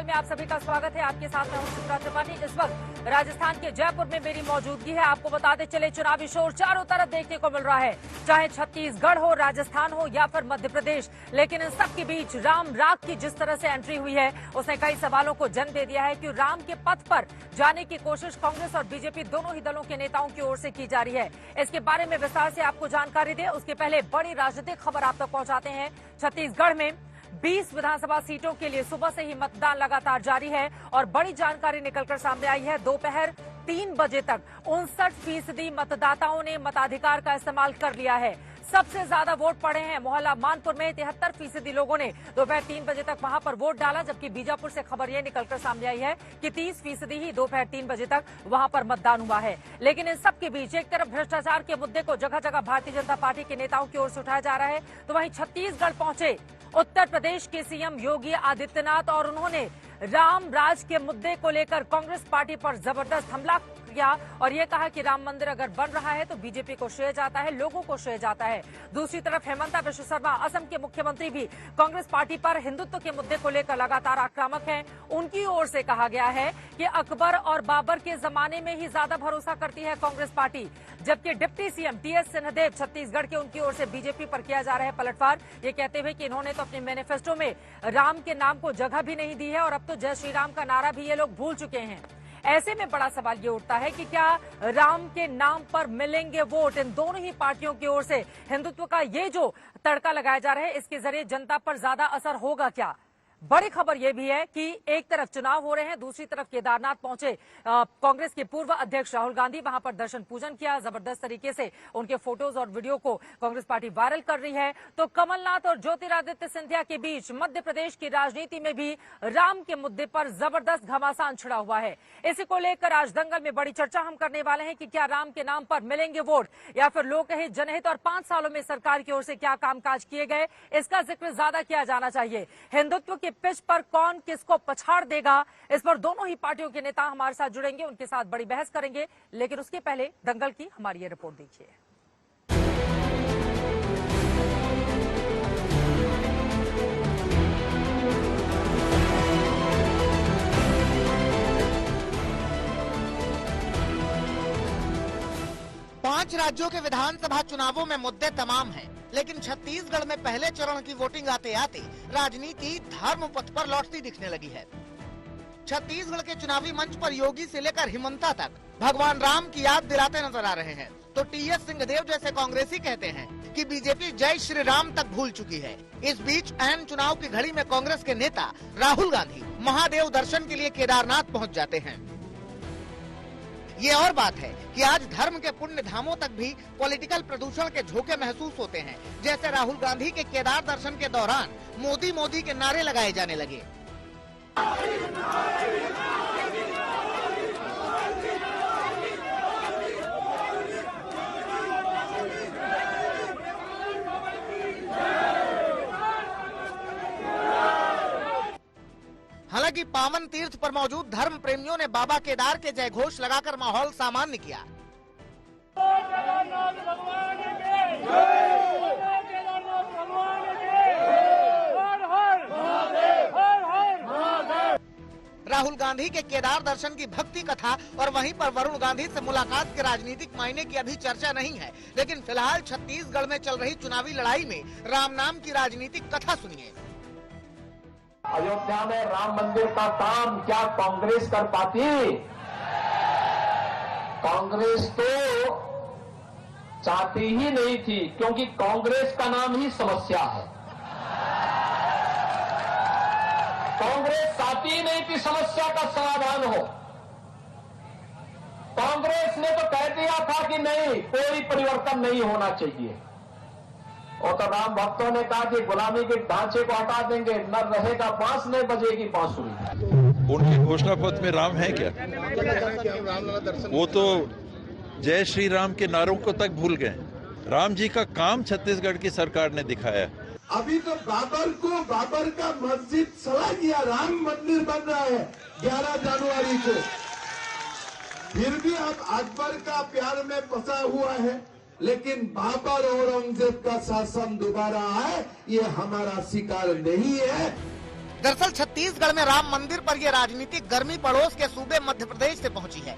में आप सभी का स्वागत है। आपके साथ मैं हूं चित्रा त्रिपाठी। इस वक्त राजस्थान के जयपुर में मेरी मौजूदगी है। आपको बताते चले चुनावी शोर चारों तरफ देखने को मिल रहा है, चाहे छत्तीसगढ़ हो, राजस्थान हो या फिर मध्य प्रदेश। लेकिन इन सब के बीच राम राग की जिस तरह से एंट्री हुई है उसने कई सवालों को जन्म दे दिया है कि राम के पथ पर जाने की कोशिश कांग्रेस और बीजेपी दोनों ही दलों के नेताओं की ओर से की जा रही है। इसके बारे में विस्तार से आपको जानकारी दे उसके पहले बड़ी राजनीतिक खबर आप तक पहुंचाते हैं। छत्तीसगढ़ में 20 विधानसभा सीटों के लिए सुबह से ही मतदान लगातार जारी है और बड़ी जानकारी निकलकर सामने आई है। दोपहर 3 बजे तक 59% मतदाताओं ने मताधिकार का इस्तेमाल कर लिया है। सबसे ज्यादा वोट पड़े हैं मोहल्ला मानपुर में। 73% लोगों ने दोपहर 3 बजे तक वहां पर वोट डाला, जबकि बीजापुर से खबर यह निकलकर सामने आई है कि 30% ही दोपहर 3 बजे तक वहां पर मतदान हुआ है। लेकिन इन सबके बीच एक तरफ भ्रष्टाचार के मुद्दे को जगह जगह भारतीय जनता पार्टी के नेताओं की ओर से उठाया जा रहा है, तो वहीं छत्तीसगढ़ पहुंचे उत्तर प्रदेश के सीएम योगी आदित्यनाथ और उन्होंने राम राज के मुद्दे को लेकर कांग्रेस पार्टी पर जबरदस्त हमला किया और ये कहा कि राम मंदिर अगर बन रहा है तो बीजेपी को श्रेय जाता है, लोगों को श्रेय जाता है। दूसरी तरफ हेमंता बिश्व शर्मा असम के मुख्यमंत्री भी कांग्रेस पार्टी पर हिंदुत्व के मुद्दे को लेकर लगातार आक्रामक हैं। उनकी ओर से कहा गया है कि अकबर और बाबर के जमाने में ही ज्यादा भरोसा करती है कांग्रेस पार्टी, जबकि deputy CM TS Singhdeo Chhattisgarh के उनकी ओर से बीजेपी पर किया जा रहा है पलटवार, ये कहते हुए कि इन्होंने तो अपने मैनिफेस्टो में राम के नाम को जगह भी नहीं दी है और अब तो जय श्री राम का नारा भी ये लोग भूल चुके हैं। ऐसे में बड़ा सवाल ये उठता है कि क्या राम के नाम पर मिलेंगे वोट? इन दोनों ही पार्टियों की ओर से हिंदुत्व का ये जो तड़का लगाया जा रहा है इसके जरिए जनता पर ज्यादा असर होगा क्या? बड़ी खबर यह भी है कि एक तरफ चुनाव हो रहे हैं, दूसरी तरफ केदारनाथ पहुंचे कांग्रेस के पूर्व अध्यक्ष राहुल गांधी, वहां पर दर्शन पूजन किया। जबरदस्त तरीके से उनके फोटोज और वीडियो को कांग्रेस पार्टी वायरल कर रही है। तो कमलनाथ और ज्योतिरादित्य सिंधिया के बीच मध्य प्रदेश की राजनीति में भी राम के मुद्दे पर जबरदस्त घमासान छिड़ा हुआ है। इसी को लेकर आज दंगल में बड़ी चर्चा हम करने वाले हैं कि क्या राम के नाम पर मिलेंगे वोट या फिर लोकहित जनहित और 5 सालों में सरकार की ओर से क्या कामकाज किए गए, इसका जिक्र ज्यादा किया जाना चाहिए। हिंदुत्व के पिच पर कौन किसको पछाड़ देगा, इस पर दोनों ही पार्टियों के नेता हमारे साथ जुड़ेंगे, उनके साथ बड़ी बहस करेंगे। लेकिन उसके पहले दंगल की हमारी ये रिपोर्ट देखिए। पांच राज्यों के विधानसभा चुनावों में मुद्दे तमाम हैं, लेकिन छत्तीसगढ़ में पहले चरण की वोटिंग आते आते राजनीति धर्म पथ पर लौटती दिखने लगी है। छत्तीसगढ़ के चुनावी मंच पर योगी से लेकर हिमंता तक भगवान राम की याद दिलाते नजर आ रहे हैं, तो टीएस सिंहदेव जैसे कांग्रेसी कहते हैं कि बीजेपी जय श्री राम तक भूल चुकी है। इस बीच ऐन चुनाव की घड़ी में कांग्रेस के नेता राहुल गांधी महादेव दर्शन के लिए केदारनाथ पहुँच जाते हैं। ये और बात है कि आज धर्म के पुण्य धामों तक भी पॉलिटिकल प्रदूषण के झोंके महसूस होते हैं, जैसे राहुल गांधी के केदार दर्शन के दौरान मोदी मोदी के नारे लगाए जाने लगे। हालांकि पावन तीर्थ पर मौजूद धर्म प्रेमियों ने बाबा केदार के जय घोष लगाकर माहौल सामान्य किया। राहुल गांधी के केदार दर्शन की भक्ति कथा और वहीं पर वरुण गांधी से मुलाकात के राजनीतिक मायने की अभी चर्चा नहीं है, लेकिन फिलहाल छत्तीसगढ़ में चल रही चुनावी लड़ाई में राम नाम की राजनीतिक कथा सुनिए। अयोध्या में राम मंदिर का काम क्या कांग्रेस कर पाती? कांग्रेस तो चाहती ही नहीं थी, क्योंकि कांग्रेस का नाम ही समस्या है। कांग्रेस चाहती ही नहीं कि समस्या का समाधान हो। कांग्रेस ने तो कह दिया था कि नहीं, कोई परिवर्तन नहीं होना चाहिए। और तो राम भक्तों ने कहा कि गुलामी के ढांचे को हटा देंगे, न रहेगा बांस, न बजेगी बांसुरी। उनके घोषणा पत्र में राम है क्या? वो तो जय श्री राम के नारों को तक भूल गए। राम जी का काम छत्तीसगढ़ की सरकार ने दिखाया। अभी तो बाबर का मस्जिद सला किया, राम मंदिर बन रहा है 11 जनवरी को। फिर भी अब अकबर का प्यार में फंसा हुआ है, लेकिन बाबर और औरंगजेब का शासन दोबारा आए ये हमारा शिकार नहीं है। दरअसल छत्तीसगढ़ में राम मंदिर पर यह राजनीतिक गर्मी पड़ोस के सूबे मध्य प्रदेश से पहुंची है,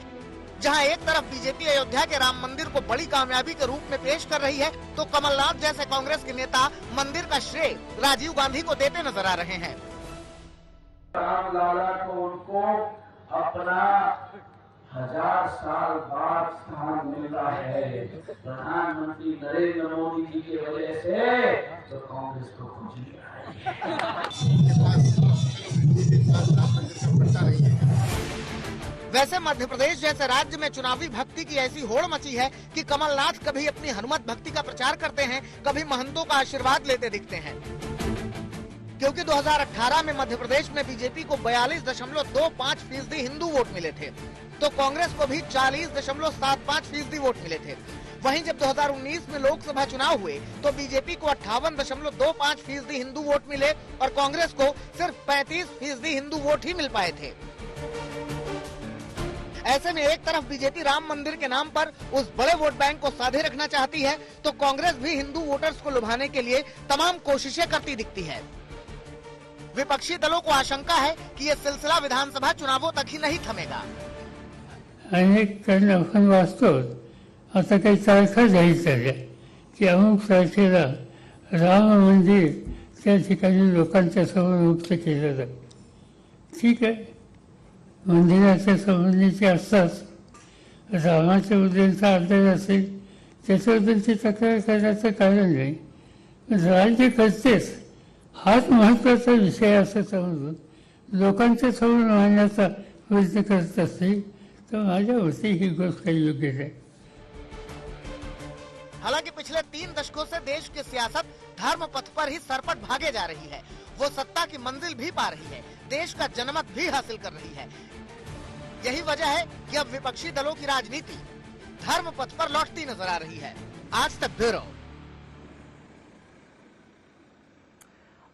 जहां एक तरफ बीजेपी अयोध्या के राम मंदिर को बड़ी कामयाबी के रूप में पेश कर रही है, तो कमलनाथ जैसे कांग्रेस के नेता मंदिर का श्रेय राजीव गांधी को देते नजर आ रहे हैं। रामलाला को उनको अपना 1000 साल बाद स्थान मिला है प्रधानमंत्री नरेंद्र मोदी जी की वजह से, तो कांग्रेस को कुछ नहीं वैसे मध्य प्रदेश जैसे राज्य में चुनावी भक्ति की ऐसी होड़ मची है कि कमलनाथ कभी अपनी हनुमत भक्ति का प्रचार करते हैं, कभी महंतों का आशीर्वाद लेते दिखते हैं। क्योंकि 2018 में मध्य प्रदेश में बीजेपी को 42.25% हिंदू वोट मिले थे, तो कांग्रेस को भी 40.75% वोट मिले थे। वहीं जब 2019 में लोकसभा चुनाव हुए तो बीजेपी को 58.25% हिंदू वोट मिले और कांग्रेस को सिर्फ 35% हिंदू वोट ही मिल पाए थे। ऐसे में एक तरफ बीजेपी राम मंदिर के नाम पर उस बड़े वोट बैंक को साधे रखना चाहती है, तो कांग्रेस भी हिंदू वोटर्स को लुभाने के लिए तमाम कोशिशें करती दिखती है। विपक्षी दलों को आशंका है कि ये सिलसिला विधानसभा चुनावों तक ही नहीं थमेगा। अनेक आपण वाचतो आता काही तारखा जाहीर झाल्या की अमुक तारखेला राम मंदिर त्या ठिकाणी लोकांच्या समोर मुक्त केलं जाईल। ठीक आहे, मंदिराच्या संबंधीचे असतात, रामाच्याबद्दलचा आदर असेल त्याच्याबद्दलची तक्रार करण्याचं कारण नाही, राज्य करतेच हाच महत्त्वाचा विषय असं समजून लोकांच्या समोर मांडण्याचा प्रयत्न करत असतील तर माझ्या मते ही गोष्ट काही योग्य नाही। हालांकि पिछले 3 दशकों से देश की सियासत धर्म पथ पर ही सरपट भागे जा रही है। वो सत्ता की मंजिल भी पा रही है, देश का जनमत भी हासिल कर रही है। यही वजह है कि अब विपक्षी दलों की राजनीति धर्म पथ पर लौटती नजर आ रही है। आज तक ब्यूरो।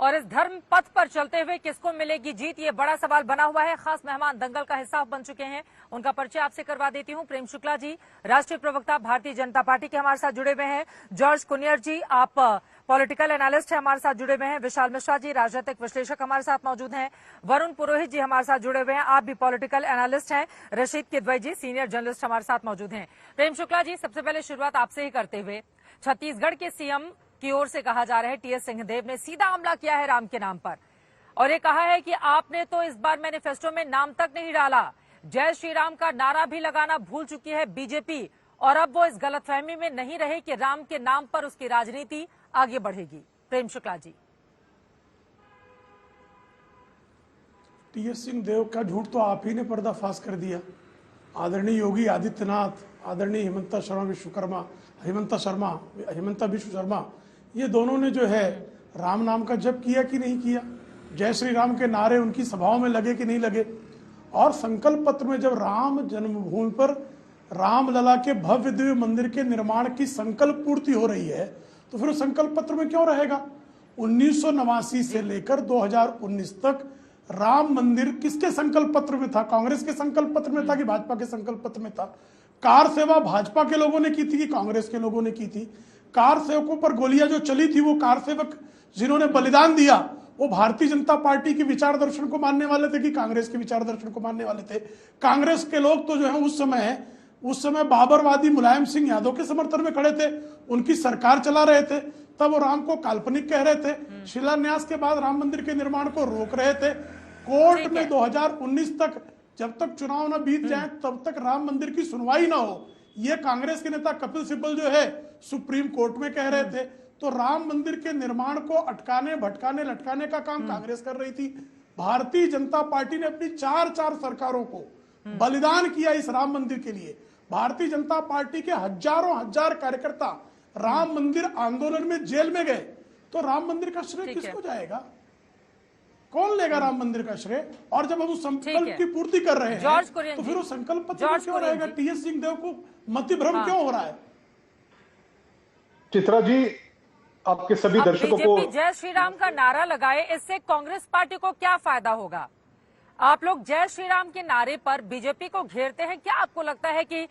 और इस धर्म पथ पर चलते हुए किसको मिलेगी जीत, ये बड़ा सवाल बना हुआ है। खास मेहमान दंगल का हिस्सा बन चुके हैं, उनका परिचय आपसे करवा देती हूं। प्रेम शुक्ला जी, राष्ट्रीय प्रवक्ता भारतीय जनता पार्टी के हमारे साथ जुड़े हुए हैं। जॉर्ज कुनियर जी, आप पॉलिटिकल एनालिस्ट हैं, हमारे साथ जुड़े हुए हैं। विशाल मिश्रा जी, राजनीतिक विश्लेषक हमारे साथ मौजूद हैं। वरुण पुरोहित जी हमारे साथ जुड़े हुए हैं, आप भी पॉलिटिकल एनालिस्ट हैं। रशीद किदवई जी, सीनियर जर्नलिस्ट हमारे साथ मौजूद हैं। प्रेम शुक्ला जी, सबसे पहले शुरुआत आपसे ही करते हुए, छत्तीसगढ़ के सीएम की ओर से कहा जा रहा है टीएस सिंहदेव ने सीधा हमला किया है राम के नाम पर, और ये कहा है कि आपने तो इस बार मैनिफेस्टो में नाम तक नहीं डाला, जय श्री राम का नारा भी लगाना भूल चुकी है बीजेपी, और अब वो इस गलतफहमी में नहीं रहे कि राम के नाम पर उसकी राजनीति आगे बढ़ेगी। प्रेम शुक्ला जी। टीएस सिंहदेव का झूठ तो आप ही ने पर्दाफाश कर दिया। आदरणीय योगी आदित्यनाथ, आदरणीय हिमंता विश्व शर्मा, ये दोनों ने जो है राम नाम का जप किया कि नहीं किया, जय श्री राम के नारे उनकी सभाओं में लगे कि नहीं लगे, और संकल्प पत्र में जब राम जन्मभूमि पर रामलला के भव्य दिव्य मंदिर के निर्माण की संकल्प पूर्ति हो रही है, तो फिर संकल्प पत्र में क्यों रहेगा। 1989 से लेकर 2019 तक राम मंदिर किसके संकल्प पत्र में था? कांग्रेस के संकल्प पत्र में था कि भाजपा के संकल्प पत्र में था? कार सेवा भाजपा के लोगों ने की थी कि कांग्रेस के लोगों ने की थी? कार सेवकों पर गोलियां जो चली थी, वो कार सेवक जिन्होंने बलिदान दिया वो भारतीय जनता पार्टी की विचार दर्शन को मानने वाले थे कि कांग्रेस के विचार दर्शन को मानने वाले थे? कांग्रेस के लोग तो जो है उस समय बाबरवादी मुलायम सिंह यादव के समर्थन में खड़े थे, उनकी सरकार चला रहे थे, तब वो राम को काल्पनिक कह रहे थे, शिलान्यास के बाद राम मंदिर के निर्माण को रोक रहे थे। कोर्ट में 2019 तक, जब तक चुनाव न बीत जाए तब तक राम मंदिर की सुनवाई ना हो, ये कांग्रेस के नेता कपिल सिब्बल जो है सुप्रीम कोर्ट में कह रहे थे। तो राम मंदिर के निर्माण को अटकाने भटकाने लटकाने का काम कांग्रेस कर रही थी। भारतीय जनता पार्टी ने अपनी 4 सरकारों को बलिदान किया इस राम मंदिर के लिए। भारतीय जनता पार्टी के हजारों हजार कार्यकर्ता राम मंदिर आंदोलन में जेल में गए, तो राम मंदिर का श्रेय किसको जाएगा? कौन लेगा राम मंदिर का श्रेय? और जब हम उस संकल्प की पूर्ति कर रहे हैं तो फिर वो संकल्प पत्र क्यों रहेगा? टीएस सिंहदेव को मतिभ्रम क्यों हो रहा है? चित्रा जी, आपके सभी दर्शकों को जय श्री राम का नारा लगाए, इससे कांग्रेस पार्टी को क्या फायदा होगा? आप लोग जय श्री राम के नारे पर बीजेपी को घेरते हैं, क्या आपको लगता है कि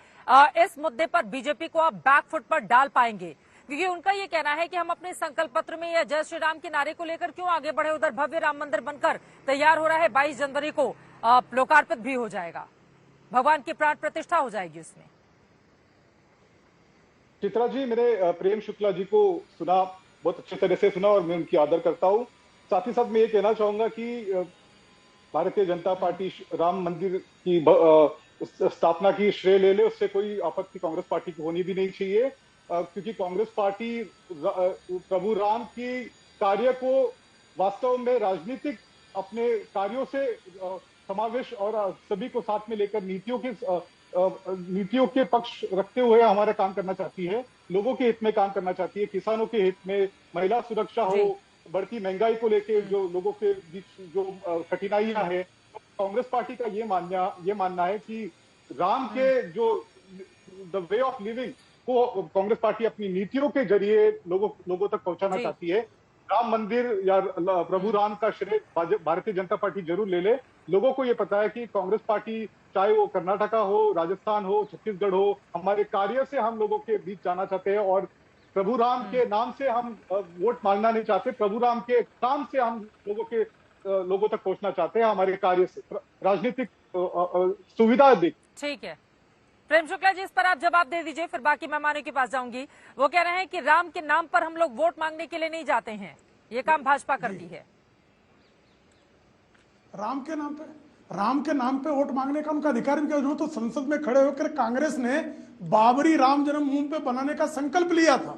इस मुद्दे पर बीजेपी को आप बैकफुट पर डाल पाएंगे? क्योंकि उनका ये कहना है कि हम अपने संकल्प पत्र में या जय श्री राम के नारे को लेकर क्यों आगे बढ़े, उधर भव्य राम मंदिर बनकर तैयार हो रहा है, 22 जनवरी को लोकार्पित भी हो जाएगा, भगवान की प्राण प्रतिष्ठा हो जाएगी उसमें। चित्रा जी, मैंने प्रेम शुक्ला जी को सुना, बहुत अच्छे तरह से सुना और मैं उनकी आदर करता हूँ। साथ ही साथ मैं ये कहना चाहूंगा कि भारतीय जनता पार्टी राम मंदिर की स्थापना की श्रेय ले ले, उससे कोई आपत्ति कांग्रेस पार्टी को होनी भी नहीं चाहिए, क्योंकि कांग्रेस पार्टी प्रभु राम की कार्य को वास्तव में राजनीतिक अपने कार्यों से समावेश और सभी को साथ में लेकर नीतियों के पक्ष रखते हुए हमारा काम करना चाहती है, लोगों के हित में काम करना चाहती है, किसानों के हित में, महिला सुरक्षा हो, बढ़ती महंगाई को लेके जो लोगों के बीच जो कठिनाइयां हैं, कांग्रेस पार्टी का ये मानना है कि राम के जो द वे ऑफ लिविंग को कांग्रेस पार्टी अपनी नीतियों के जरिए लोगों तक पहुंचाना चाहती है। राम मंदिर या प्रभु राम का श्रेय भारतीय जनता पार्टी जरूर ले ले। लोगों को ये पता है कि कांग्रेस पार्टी, चाहे वो कर्नाटका हो, राजस्थान हो, छत्तीसगढ़ हो, हमारे कार्य से हम लोगों के बीच जाना चाहते हैं और प्रभु राम के नाम से हम वोट मांगना नहीं चाहते, प्रभु राम के काम से हम लोगों तक पहुंचना चाहते हैं, हमारे कार्य से राजनीतिक सुविधा दी। ठीक है प्रेम शुक्ला जी, इस पर आप जवाब दे दीजिए, फिर बाकी मेहमानों के पास जाऊंगी। वो कह रहे हैं कि राम के नाम पर हम लोग वोट मांगने के लिए नहीं जाते हैं, ये काम भाजपा करती है। राम के नाम पे वोट मांगने का उनका अधिकार नहीं, उन्होंने तो संसद में खड़े होकर कांग्रेस ने बाबरी राम जन्मभूमि पे बनाने का संकल्प लिया था।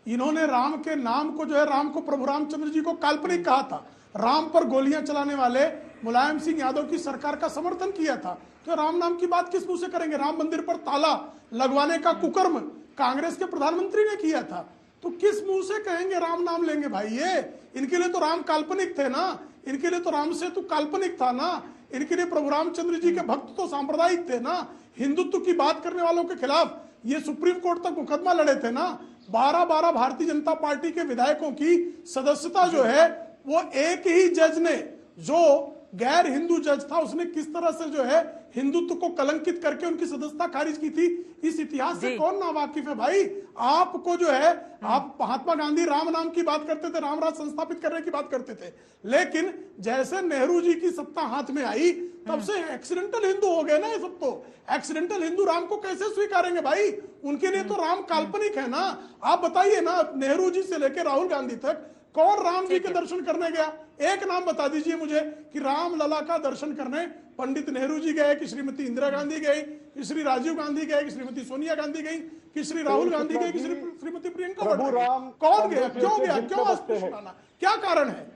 इन्होंने राम के नाम को जो है, राम को प्रभु रामचंद्र जी को काल्पनिक कहा था, राम पर गोलियां चलाने वाले मुलायम सिंह यादव की सरकार का समर्थन किया था। तो राम नाम की बात किस मुंह से करेंगे? राम मंदिर पर ताला लगवाने का कुकर्म कांग्रेस के प्रधानमंत्री ने किया था, तो किस मुंह से कहेंगे राम नाम लेंगे भाई? ये इनके लिए तो राम काल्पनिक थे ना, इनके लिए तो राम सेतु काल्पनिक था ना, इनके लिए प्रभु रामचंद्र जी के भक्त तो सांप्रदायिक थे ना, हिंदुत्व की बात करने वालों के खिलाफ ये सुप्रीम कोर्ट तक मुकदमा लड़े थे ना। 12 भारतीय जनता पार्टी के विधायकों की सदस्यता जो है वो एक ही जज ने, जो गैर हिंदू जज था, उसने किस तरह से जो है हिंदुत्व को कलंकित करके उनकी सदस्यता खारिज की थी, इस इतिहास से कौन ना वाकिफ है भाई? आपको जो है, आप महात्मा गांधी राम नाम की बात करते थे, राम राज संस्थापित करने की बात करते थे, लेकिन जैसे नेहरू जी की सत्ता हाथ में आई तब से एक्सीडेंटल हिंदू हो गए ना ये सब। तो एक्सीडेंटल हिंदू राम को कैसे स्वीकारेंगे भाई? उनके लिए तो राम काल्पनिक है ना। आप बताइए ना, नेहरू जी से लेकर राहुल गांधी तक कौन राम जी के दर्शन करने गया? एक नाम बता दीजिए मुझे कि राम लला का दर्शन करने पंडित नेहरू जी गए, कि श्रीमती इंदिरा गांधी गई, कि श्री राजीव गांधी गए, कि श्रीमती सोनिया गांधी गई, कि श्री राहुल गांधी गए, कि श्रीमती प्रियंका वाड्रा? कौन गया? क्यों गया? क्यों अस्पृश्य लाना? क्या कारण है?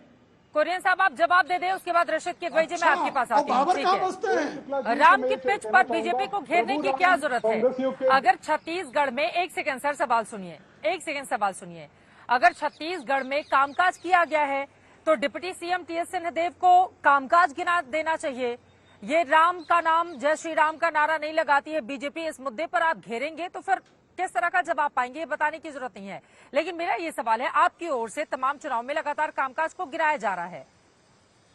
कुरियन साहब आप जवाब दे दें, उसके बाद रशीद किदवई जी मैं आपके पास आती हूँ। राम की पिच पर बीजेपी को घेरने की क्या जरूरत है? अगर छत्तीसगढ़ में, एक सेकंड सर, सवाल सुनिए, एक सेकंड सवाल सुनिए, अगर छत्तीसगढ़ में कामकाज किया गया है तो डिप्टी सीएम टीएस सिंहदेव को कामकाज गिना देना चाहिए। ये राम का नाम, जय श्री राम का नारा नहीं लगाती है बीजेपी, इस मुद्दे पर आप घेरेंगे तो फिर किस तरह का जवाब पाएंगे, ये बताने की जरूरत नहीं है। लेकिन मेरा ये सवाल है, आपकी ओर से तमाम चुनाव में लगातार कामकाज को गिराया जा रहा है,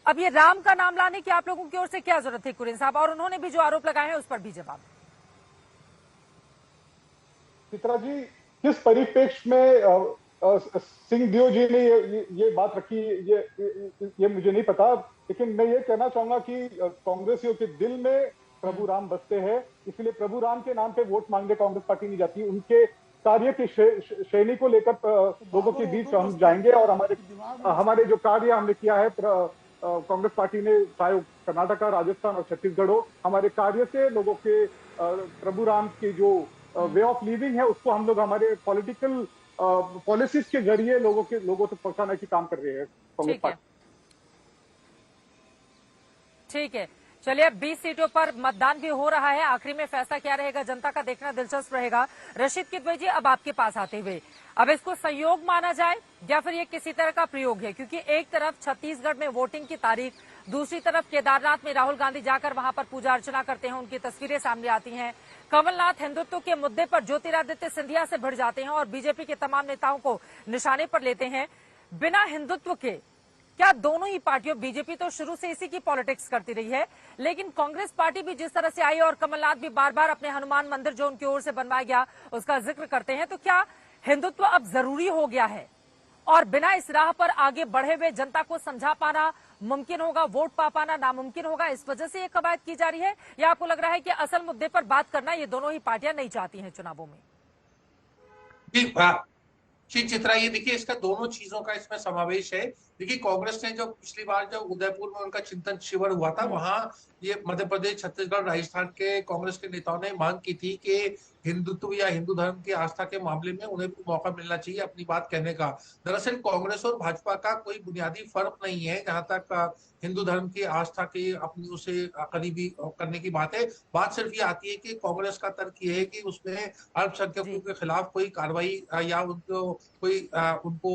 अब ये राम का नाम लाने की आप लोगों की ओर से क्या जरूरत थी कुरियन साहब? और उन्होंने भी जो आरोप लगाए हैं उस पर भी जवाब। चित्रा जी, किस परिप्रेक्ष्य में सिंहदेव जी ने ये बात रखी, ये मुझे नहीं पता, लेकिन मैं ये कहना चाहूंगा कि कांग्रेसियों के दिल में प्रभु राम बसते हैं, इसलिए प्रभु राम के नाम पे वोट मांगने कांग्रेस पार्टी नहीं जाती। उनके कार्य की श्रेणी को लेकर लोगों के बीच हम जाएंगे और हमारे जो कार्य हमने किया है कांग्रेस पार्टी ने, चाहे कर्नाटका, राजस्थान और छत्तीसगढ़ हो, हमारे कार्य से लोगों के प्रभु राम के जो वे ऑफ लिविंग है उसको हम लोग हमारे पॉलिटिकल पॉलिसीज के जरिए लोगों तक पहुंचाने की काम कर रही है कांग्रेस पार्टी। ठीक है, चलिए अब 20 सीटों पर मतदान भी हो रहा है, आखिरी में फैसला क्या रहेगा जनता का देखना दिलचस्प रहेगा। रशीद किदवई जी, अब आपके पास आते हुए, अब इसको संयोग माना जाए या फिर ये किसी तरह का प्रयोग है? क्योंकि एक तरफ छत्तीसगढ़ में वोटिंग की तारीख, दूसरी तरफ केदारनाथ में राहुल गांधी जाकर वहां पर पूजा अर्चना करते हैं, उनकी तस्वीरें सामने आती हैं। कमलनाथ हिंदुत्व के मुद्दे पर ज्योतिरादित्य सिंधिया से भिड़ जाते हैं और बीजेपी के तमाम नेताओं को निशाने पर लेते हैं। बिना हिंदुत्व के क्या दोनों ही पार्टियों, बीजेपी तो शुरू से इसी की पॉलिटिक्स करती रही है, लेकिन कांग्रेस पार्टी भी जिस तरह से आई और कमलनाथ भी बार बार अपने हनुमान मंदिर जो उनकी ओर से बनवाया गया उसका जिक्र करते हैं, तो क्या हिंदुत्व अब जरूरी हो गया है और बिना इस राह पर आगे बढ़े हुए जनता को समझा पाना मुमकिन होगा, वोट पा पाना नामुमकिन होगा, इस वजह से ये कवायद की जा रही है? या आपको लग रहा है कि असल मुद्दे पर बात करना ये दोनों ही पार्टियां नहीं चाहती हैं चुनावों में? जी चित्रा, ये देखिए इसका दोनों चीजों का इसमें समावेश है। देखिए कांग्रेस ने जो पिछली बार जब उदयपुर में उनका चिंतन शिविर हुआ था, वहां ये मध्य प्रदेश, छत्तीसगढ़, राजस्थान के कांग्रेस के नेताओं ने मांग की थी कि हिंदुत्व या हिंदू धर्म की आस्था के मामले में उन्हें भी मौका मिलना चाहिए अपनी बात कहने का। दरअसल कांग्रेस और भाजपा का कोई बुनियादी फर्क नहीं है जहां तक हिंदू धर्म की आस्था की अपनी उसे करीबी करने की बात है। बात सिर्फ ये आती है कि कांग्रेस का तर्क ये है कि उसमें अल्पसंख्यकों के खिलाफ कोई कार्रवाई या उनको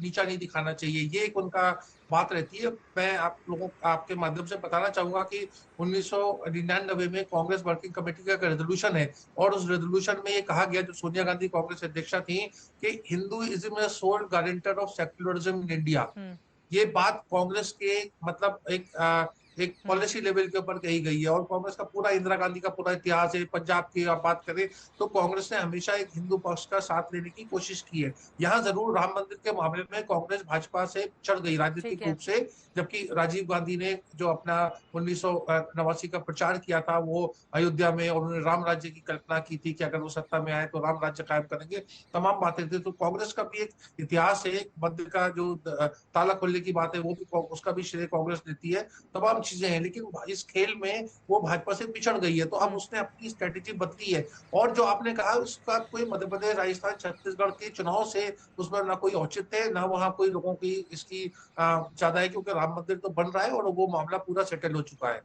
नीचा नहीं दिखाना चाहिए, ये एक उनका बात रहती है। मैं आप लोगों आपके माध्यम से बताना चाहूंगा कि 1999 में कांग्रेस वर्किंग कमेटी का एक रेजोल्यूशन है और उस रेजोल्यूशन में ये कहा गया, जो सोनिया गांधी कांग्रेस अध्यक्षा थी, कि Hinduism is sole guarantor of secularism in India. ये बात कांग्रेस के मतलब एक पॉलिसी लेवल के ऊपर कही गई है और कांग्रेस का पूरा, इंदिरा गांधी का पूरा इतिहास है। पंजाब की आप बात करें तो कांग्रेस ने हमेशा एक हिंदू पक्ष का साथ लेने की कोशिश की है। यहाँ जरूर राम मंदिर के मामले में कांग्रेस भाजपा से चढ़ गई राजनीतिक रूप से, जबकि राजीव गांधी ने जो अपना 1989 का प्रचार किया था वो अयोध्या में, और उन्होंने राम राज्य की कल्पना की थी कि अगर वो सत्ता में आए तो राम राज्य कायम करेंगे, तमाम बातें थी। तो कांग्रेस का भी एक इतिहास है, मंदिर का जो ताला खोलने की बात है वो भी उसका भी श्रेय कांग्रेस देती है, तमाम चीजें हैं। लेकिन इस खेल में वो भाजपा से पिछड़ गई है, तो अब उसने अपनी स्ट्रेटेजी बदली है। और जो आपने कहा उसका कोई मध्य प्रदेश, राजस्थान, छत्तीसगढ़ के चुनाव से उसमें ना कोई औचित्य है, ना वहां कोई लोगों की इसकी ज्यादा है, क्योंकि राम मंदिर तो बन रहा है और वो मामला पूरा सेटल हो चुका है।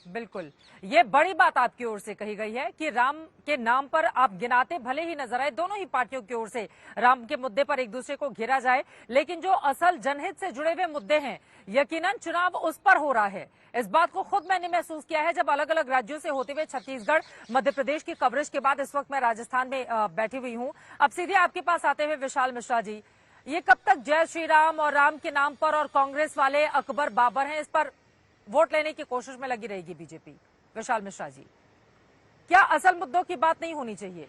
बिल्कुल, ये बड़ी बात आपकी ओर से कही गई है कि राम के नाम पर आप गिनाते भले ही नजर आए, दोनों ही पार्टियों की ओर से राम के मुद्दे पर एक दूसरे को घेरा जाए, लेकिन जो असल जनहित से जुड़े हुए मुद्दे हैं यकीनन चुनाव उस पर हो रहा है। इस बात को खुद मैंने महसूस किया है जब अलग अलग राज्यों से होते हुए छत्तीसगढ़, मध्य प्रदेश की कवरेज के बाद इस वक्त मैं राजस्थान में बैठी हुई हूँ। अब सीधे आपके पास आते हुए विशाल मिश्रा जी, ये कब तक जय श्री राम और राम के नाम पर और कांग्रेस वाले अकबर बाबर हैं, इस पर वोट लेने की कोशिश में लगी रहेगी बीजेपी? विशाल मिश्रा जी, क्या असल मुद्दों की बात नहीं होनी चाहिए?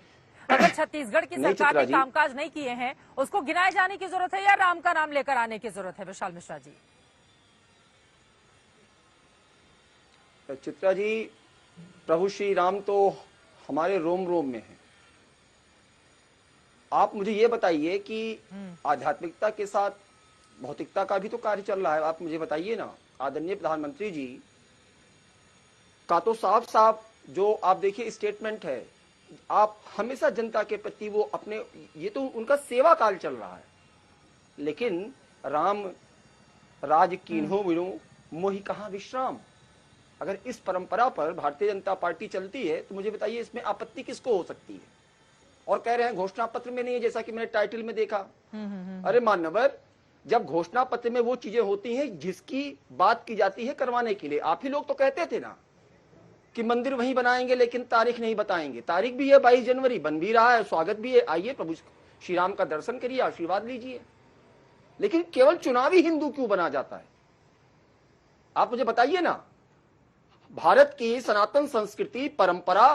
अगर छत्तीसगढ़ की सरकार ने कामकाज नहीं किए हैं, उसको गिनाए जाने की जरूरत है या राम का नाम लेकर आने की जरूरत है? विशाल मिश्रा जी। चित्रा जी, प्रभु श्री राम तो हमारे रोम रोम में है। आप मुझे ये बताइए कि आध्यात्मिकता के साथ भौतिकता का भी तो कार्य चल रहा है। आप मुझे बताइए ना, आदरणीय प्रधानमंत्री जी का तो साफ साफ जो आप देखिए स्टेटमेंट है, आप हमेशा जनता के प्रति वो अपने, ये तो उनका सेवा काल चल रहा है। लेकिन राम राज कीन्हो विनो मोहि कहाँ विश्राम, अगर इस परंपरा पर भारतीय जनता पार्टी चलती है तो मुझे बताइए इसमें आपत्ति किसको हो सकती है? और कह रहे हैं घोषणा पत्र में नहीं है, जैसा कि मैंने टाइटल में देखा। अरे मान्यवर, जब घोषणा पत्र में वो चीजें होती हैं जिसकी बात की जाती है करवाने के लिए, आप ही लोग तो कहते थे ना कि मंदिर वहीं बनाएंगे लेकिन तारीख नहीं बताएंगे। तारीख भी है 22 जनवरी, बन भी रहा है, स्वागत भी है, आइए प्रभु श्री राम का दर्शन करिए, आशीर्वाद लीजिए। लेकिन केवल चुनावी हिंदू क्यों बना जाता है? आप मुझे बताइए ना, भारत की सनातन संस्कृति परंपरा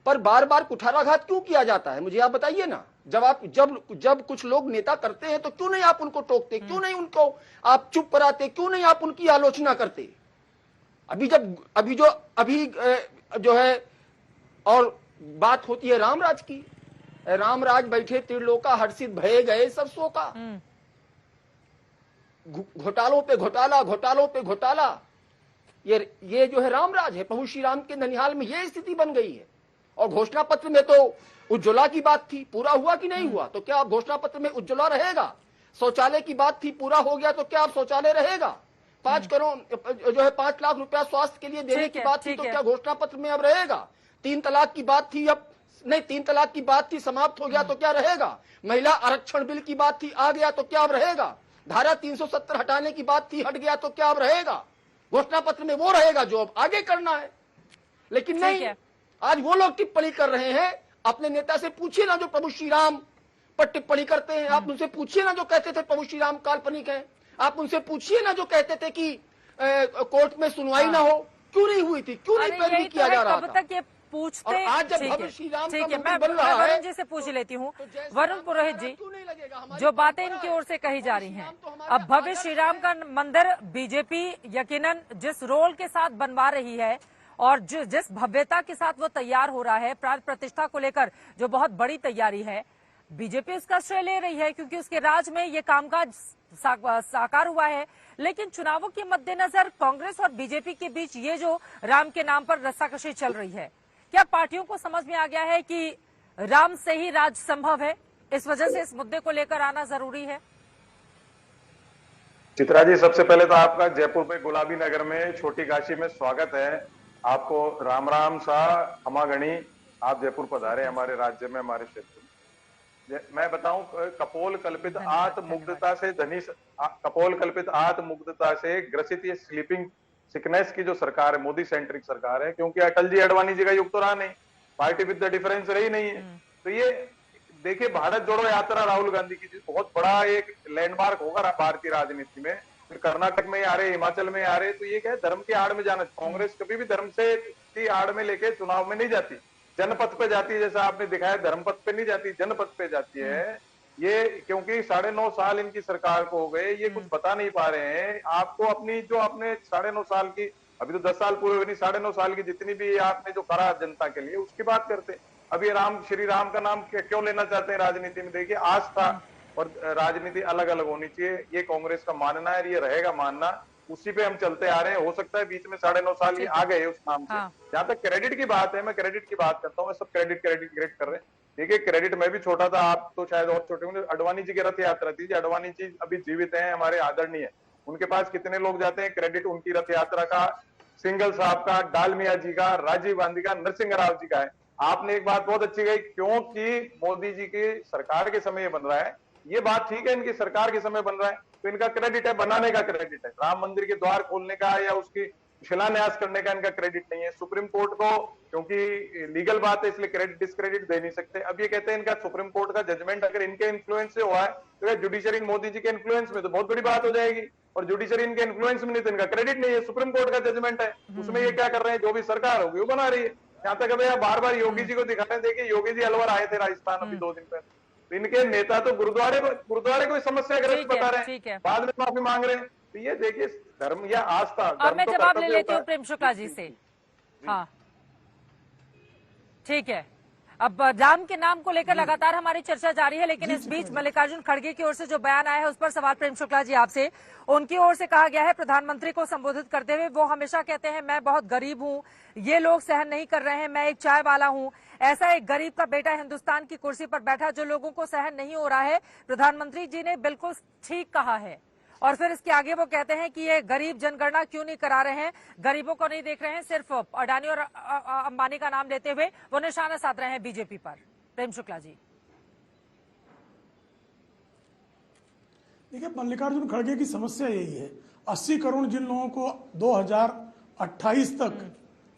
पर बार बार कुठाराघात क्यों किया जाता है? मुझे आप बताइए ना। जब कुछ लोग नेता करते हैं तो क्यों नहीं आप उनको टोकते, क्यों नहीं उनको आप चुप कराते, क्यों नहीं आप उनकी आलोचना करते? अभी जो है और बात होती है रामराज की, रामराज बैठे त्रिलोका हर्षित भये गए सब शोका। घोटालों पे घोटाला, घोटालों पे घोटाला, ये जो है रामराज है। प्रभु श्री राम के ननिहाल में ये स्थिति बन गई है। और घोषणा पत्र में तो उज्ज्वला की बात थी, पूरा हुआ कि नहीं हुआ? तो क्या आप घोषणा पत्र में उज्ज्वला रहेगा? शौचालय की बात थी, पूरा हो गया तो क्या आप शौचालय रहेगा? 5 करोड़ जो है 5 लाख रुपया स्वास्थ्य के लिए देने की बात थी, तो क्या घोषणा पत्र में अब रहेगा? 3 तलाक की बात थी, अब नहीं 3 तलाक की बात थी, समाप्त हो गया तो क्या रहेगा? महिला आरक्षण बिल की बात थी, आ गया तो क्या अब रहेगा? धारा 370 हटाने की बात थी, हट गया तो क्या अब रहेगा? घोषणा पत्र में वो रहेगा जो अब आगे करना है। लेकिन नहीं, आज वो लोग टिप्पणी कर रहे हैं। अपने नेता से पूछिए ना जो प्रभु श्री राम पर टिप्पणी करते हैं, आप उनसे पूछिए ना जो कहते थे प्रभु श्री राम काल्पनिक है, आप उनसे पूछिए ना जो कहते थे कि कोर्ट में सुनवाई ना हो, क्यों नहीं हुई थी, क्यों नहीं पैरवी किया जा रहा था? पूछते, और आज जब ठीक भव्य है, श्री राम ठीक का है, मंदिर मैं बन रहा है, वरुण जी से पूछ लेती हूँ। वरुण पुरोहित जी, जो बातें इनकी ओर से कही जा रही हैं, अब भव्य श्री राम का मंदिर बीजेपी यकीनन जिस रोल के साथ बनवा रही है और जिस भव्यता के साथ वो तैयार हो रहा है, प्राण प्रतिष्ठा को लेकर जो बहुत बड़ी तैयारी है, बीजेपी उसका श्रेय ले रही है क्योंकि उसके राज में ये कामकाज साकार हुआ है। लेकिन चुनावों के मद्देनजर कांग्रेस और बीजेपी के बीच ये जो राम के नाम पर रस्साकशी चल रही है, क्या पार्टियों को समझ में आ गया है कि राम से ही राज संभव है, इस वजह से इस मुद्दे को लेकर आना जरूरी है? चित्रा जी, सबसे पहले तो आपका जयपुर में गुलाबी नगर में छोटी काशी में स्वागत है। आपको राम राम शाह हमागणी, आप जयपुर पधारे हमारे राज्य में, हमारे क्षेत्र में। मैं बताऊं, कपोल कल्पित आत्ममुग्धता से ग्रसित ये स्लीपिंग सिकनेस की जो सरकार है, मोदी सेंट्रिक सरकार है, क्योंकि अटल जी अडवाणी जी का युग तो रहा नहीं, पार्टी विद द डिफरेंस रही नहीं है। तो ये देखिए, भारत जोड़ो यात्रा राहुल गांधी की बहुत बड़ा एक लैंडमार्क होगा भारतीय राजनीति में। फिर कर्नाटक में आ रहे, हिमाचल में आ रहे, तो ये क्या है, धर्म की आड़ में जाना। कांग्रेस कभी भी धर्म से की आड़ में लेके चुनाव में नहीं जाती, जनपथ पे जाती है, जैसा आपने दिखाया, धर्मपथ पे नहीं जाती, जनपथ पे जाती है। ये क्योंकि 9.5 साल इनकी सरकार को हो गए, ये कुछ बता नहीं पा रहे हैं आपको अपनी, जो आपने 9.5 साल की, अभी तो 10 साल पूरे हुए नहीं, 9.5 साल की जितनी भी आपने जो करा जनता के लिए, उसकी बात करते। अब ये श्री राम का नाम क्यों लेना चाहते हैं राजनीति में? देखिए, आस्था और राजनीति अलग अलग होनी चाहिए, ये कांग्रेस का मानना है, ये रहेगा मानना, उसी पे हम चलते आ रहे हैं। हो सकता है बीच में 9.5 साल ये आ गए उस नाम से। जहां तक क्रेडिट की बात है, मैं क्रेडिट की बात करता हूँ, मैं सब क्रेडिट कर रहे हैं। देखिए, क्रेडिट मैं भी छोटा था, आप तो शायद और छोटे होंगे। अडवाणी जी की रथ यात्रा थी, अडवाणी जी अभी जीवित हैं, हमारे आदरणीय, उनके पास कितने लोग जाते हैं, क्रेडिट उनकी रथ यात्रा का, सिंघल साहब का, डालमिया जी का, राजीव गांधी का, नरसिंह राव जी का है। आपने एक बात बहुत अच्छी कही, क्योंकि मोदी जी की सरकार के समय बन रहा है, ये बात ठीक है, इनकी सरकार के समय बन रहा है, तो इनका क्रेडिट है, बनाने का क्रेडिट है। राम मंदिर के द्वार खोलने का या उसकी शिलान्यास करने का इनका क्रेडिट नहीं है। सुप्रीम कोर्ट को, क्योंकि लीगल बात है इसलिए क्रेडिट डिस्क्रेडिट दे नहीं सकते। अब ये कहते हैं इनका सुप्रीम कोर्ट का जजमेंट अगर इनके इन्फ्लुएंस से हुआ है, तो जुडिशरी मोदी जी के इन्फ्लुएंस में, तो बहुत बड़ी बात हो जाएगी। और जुडिशरी इनके इन्फ्लुएंस में नहीं, तो इनका क्रेडिट नहीं है, सुप्रीम कोर्ट का जजमेंट है, उसमें ये क्या कर रहे हैं, जो भी सरकार होगी वो बना रही है। यहाँ तक भैया बार बार योगी जी को दिखा रहे हैं, देखिए योगी जी अलवर आए थे राजस्थान अभी 2 दिन पहले, तो इनके नेता तो गुरुद्वारे को समस्याग्रस्त बता रहे हैं, बाद में माफी मांग रहे हैं। तो ये देखिए, धर्म या आस्था, अब मैं जवाब ले लेती हूँ प्रेम शुक्ला जी से। हाँ, ठीक है। अब राम के नाम को लेकर लगातार हमारी चर्चा जारी है, लेकिन इस बीच मल्लिकार्जुन खड़गे की ओर से जो बयान आया है उस पर सवाल प्रेम शुक्ला जी आपसे। उनकी ओर से कहा गया है, प्रधानमंत्री को संबोधित करते हुए वो हमेशा कहते हैं मैं बहुत गरीब हूं, ये लोग सहन नहीं कर रहे हैं, मैं एक चाय वाला हूं। ऐसा एक गरीब का बेटा हिंदुस्तान की कुर्सी पर बैठा, जो लोगों को सहन नहीं हो रहा है। प्रधानमंत्री जी ने बिल्कुल ठीक कहा है। और फिर इसके आगे वो कहते हैं कि ये गरीब जनगणना क्यों नहीं करा रहे हैं, गरीबों को नहीं देख रहे हैं, सिर्फ अडानी और अंबानी का नाम लेते हुए वो निशाना साध रहे हैं बीजेपी पर। प्रेम शुक्ला जी, देखिए, मल्लिकार्जुन खड़गे की समस्या यही है, 80 करोड़ जिन लोगों को 2028 तक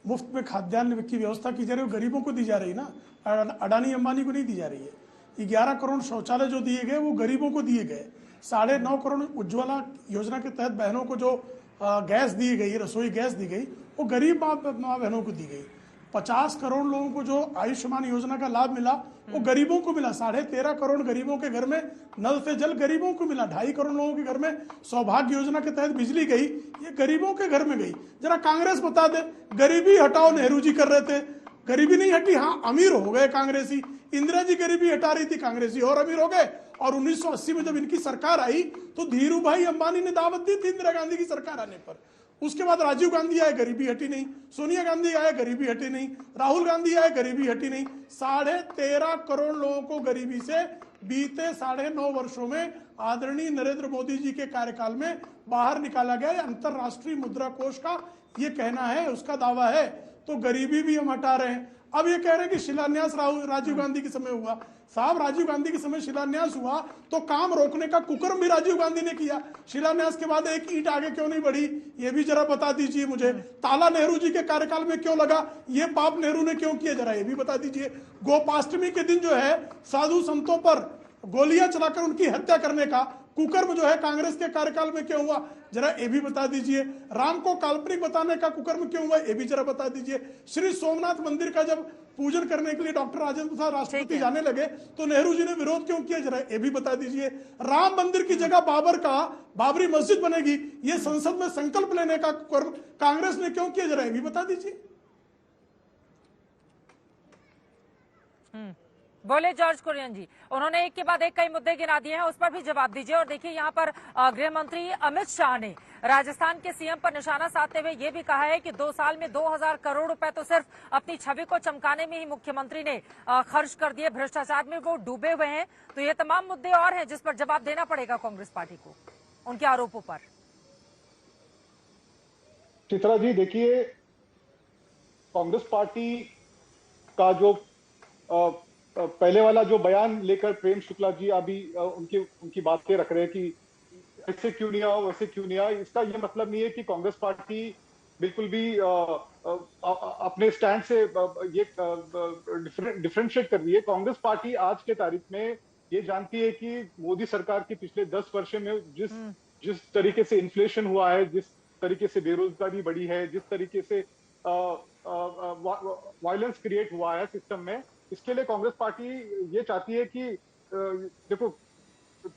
मुफ्त में खाद्यान्न की व्यवस्था की जा रही है, वो गरीबों को दी जा रही है ना, अडानी अंबानी को नहीं दी जा रही है। 11 करोड़ शौचालय जो दिए गए वो गरीबों को दिए गए। 9.5 करोड़ उज्ज्वला योजना के तहत बहनों को जो गैस दी गई, रसोई गैस दी गई, वो गरीब माँ बहनों को दी गई। 50 करोड़ लोगों को जो आयुष्मान योजना का लाभ मिला वो गरीबों को मिला। 13.5 करोड़ गरीबों के घर में नल से जल गरीबों को मिला। 2.5 करोड़ लोगों के घर में सौभाग्य योजना के तहत बिजली गई, ये गरीबों के घर में गई। जरा कांग्रेस बता दे, गरीबी हटाओ नेहरू जी कर रहे थे, गरीबी नहीं हटी, हाँ अमीर हो गए कांग्रेसी। इंदिरा जी गरीबी हटा रही थी, कांग्रेसी और अमीर हो गए। और 1980 में जब इनकी सरकार आई तो धीरू भाई अंबानी ने दावत दी थी इंदिरा गांधी की सरकार आने पर। उसके बाद राजीव गांधी आए, गरीबी हटी नहीं। सोनिया गांधी आए, गरीबी हटी नहीं। राहुल गांधी आए, गरीबी हटी नहीं। 13.5 करोड़ लोगों को गरीबी से बीते 9.5 वर्षों में आदरणीय नरेंद्र मोदी जी के कार्यकाल में बाहर निकाला गया। अंतरराष्ट्रीय मुद्रा कोष का ये कहना है, उसका दावा है। तो गरीबी भी हम हटा रहे हैं। अब ये कह रहे हैं कि शिलान्यास राजीव गांधी के समय हुआ। साहब, राजीव गांधी के समय शिलान्यास हुआ तो काम रोकने का कुकर्म भी राजीव गांधी ने किया। शिलान्यास के बाद एक ईंट आगे क्यों नहीं बढ़ी, ये भी जरा बता दीजिए मुझे। ताला नेहरू जी के कार्यकाल में क्यों लगा, ये पाप नेहरू ने क्यों किया, जरा ये भी बता दीजिए। गोपाष्टमी के दिन जो है साधु संतों पर गोलियां चलाकर उनकी हत्या करने का कुकर्म जो है कांग्रेस के कार्यकाल में क्यों हुआ, जरा ये भी बता दीजिए। राम को काल्पनिक बताने का कुकर्म क्यों हुआ, ये भी जरा बता दीजिए। श्री सोमनाथ मंदिर का जब पूजन करने के लिए डॉक्टर राजेंद्र प्रसाद राष्ट्रपति जाने लगे तो नेहरू जी ने विरोध क्यों किया, जरा ये भी बता दीजिए। राम मंदिर की जगह बाबरी मस्जिद बनेगी, ये संसद में संकल्प लेने का कुकर्म कांग्रेस ने क्यों किया, जरा ये भी बता दीजिए। बोले जॉर्ज कुरियन जी, उन्होंने एक के बाद एक कई मुद्दे गिना दिए हैं, उस पर भी जवाब दीजिए। और देखिए यहाँ पर गृह मंत्री अमित शाह ने राजस्थान के सीएम पर निशाना साधते हुए ये भी कहा है कि 2 साल में 2000 करोड़ रुपए तो सिर्फ अपनी छवि को चमकाने में ही मुख्यमंत्री ने खर्च कर दिए, भ्रष्टाचार में वो डूबे हुए हैं। तो ये तमाम मुद्दे और हैं जिस पर जवाब देना पड़ेगा कांग्रेस पार्टी को उनके आरोपों पर। चित्रा जी देखिए, कांग्रेस पार्टी का जो पहले वाला जो बयान लेकर प्रेम शुक्ला जी अभी उनकी बातें रख रहे हैं कि ऐसे क्यों नहीं आओ वैसे क्यों नहीं आओ, इसका ये मतलब नहीं है कि कांग्रेस पार्टी बिल्कुल भी अपने स्टैंड से ये डिफरेंशिएट कर रही है। कांग्रेस पार्टी आज के तारीख में ये जानती है कि मोदी सरकार के पिछले 10 वर्ष में जिस तरीके से इन्फ्लेशन हुआ है, जिस तरीके से बेरोजगारी बढ़ी है, जिस तरीके से वायलेंस क्रिएट हुआ है सिस्टम में, इसके लिए कांग्रेस पार्टी ये चाहती है कि देखो,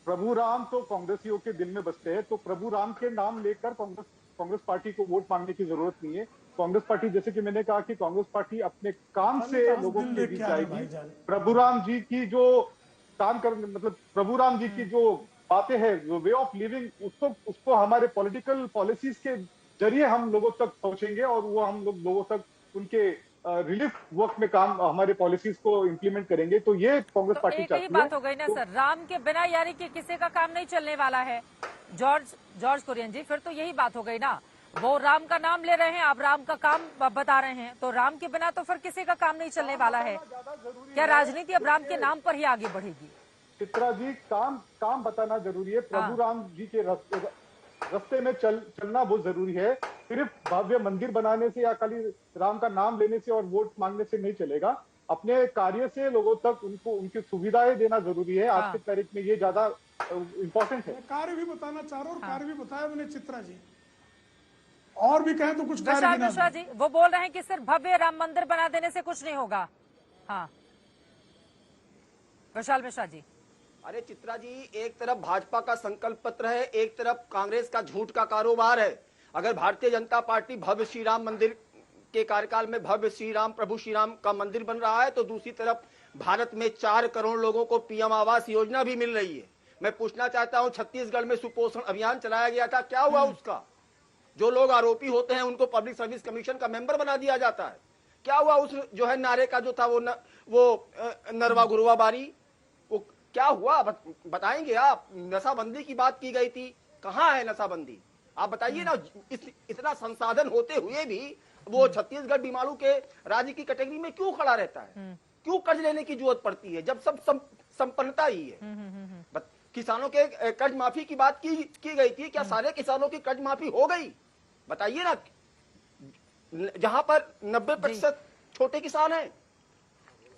प्रभु राम तो कांग्रेसियों के दिल में बसते हैं, तो प्रभु राम के नाम लेकर कांग्रेस पार्टी को वोट मांगने की जरूरत नहीं है। कांग्रेस पार्टी, जैसे कि मैंने कहा कि कांग्रेस पार्टी अपने काम से लोगों के बीच आएगी। प्रभु राम जी की जो काम कर, मतलब प्रभु राम जी की जो बातें हैं, जो वे ऑफ लिविंग, उसको हमारे पॉलिटिकल पॉलिसीज के जरिए हम लोगों तक पहुंचेंगे और वो हम लोगों तक उनके रिलीफ वर्क में काम हमारे पॉलिसीज को इम्प्लीमेंट करेंगे। तो ये कांग्रेस पार्टी चाहती है। एक ही बात हो गई ना सर, राम के बिना यानी कि किसी का काम नहीं चलने वाला है। जॉर्ज कुरियन जी, फिर तो यही बात हो गई ना, वो राम का नाम ले रहे हैं, आप राम का काम बता रहे हैं, तो राम के बिना तो फिर किसी का काम नहीं चलने वाला है। क्या राजनीति अब राम के नाम पर ही आगे बढ़ेगी? चित्रा जी, काम बताना जरूरी है। प्रभु राम जी के रास्ते में चलना बहुत जरूरी है। सिर्फ भव्य मंदिर बनाने से या खाली राम का नाम लेने से और वोट मांगने से नहीं चलेगा। अपने कार्य से लोगों तक उनकी सुविधाएं देना जरूरी है। आज की तारीख में ये ज्यादा इम्पोर्टेंट है। कार्य भी बताना चाह रहा हूँ, कार्य भी बताया मैंने चित्रा जी, और भी कहें तो कुछ विशाल मिश्रा जी वो बोल रहे हैं कि सिर्फ भव्य राम मंदिर बना देने से कुछ नहीं होगा। हाँ विशाल मिश्रा जी। अरे चित्रा जी, एक तरफ भाजपा का संकल्प पत्र है, एक तरफ कांग्रेस का झूठ का कारोबार है। अगर भारतीय जनता पार्टी भव्य श्री राम मंदिर के कार्यकाल में भव्य श्री राम, प्रभु श्री राम का मंदिर बन रहा है, तो दूसरी तरफ भारत में 4 करोड़ लोगों को पीएम आवास योजना भी मिल रही है। मैं पूछना चाहता हूं, छत्तीसगढ़ में सुपोषण अभियान चलाया गया था, क्या हुआ उसका? जो लोग आरोपी होते हैं उनको पब्लिक सर्विस कमीशन का मेंबर बना दिया जाता है। क्या हुआ उस जो है नारे का जो था वो नरवा गुरुवा बारी, वो क्या हुआ बताएंगे आप? नशाबंदी की बात की गई थी, कहाँ है नशाबंदी? आप बताइए ना। इतना संसाधन होते हुए भी वो छत्तीसगढ़ बीमारू के राज्य की कैटेगरी में क्यों खड़ा रहता है? क्यों कर्ज लेने की जरूरत पड़ती है जब सब संपन्नता ही है? किसानों के कर्ज माफी की बात की गई थी, क्या सारे किसानों की कर्ज माफी हो गई? बताइए ना। जहां पर 90% छोटे किसान हैं,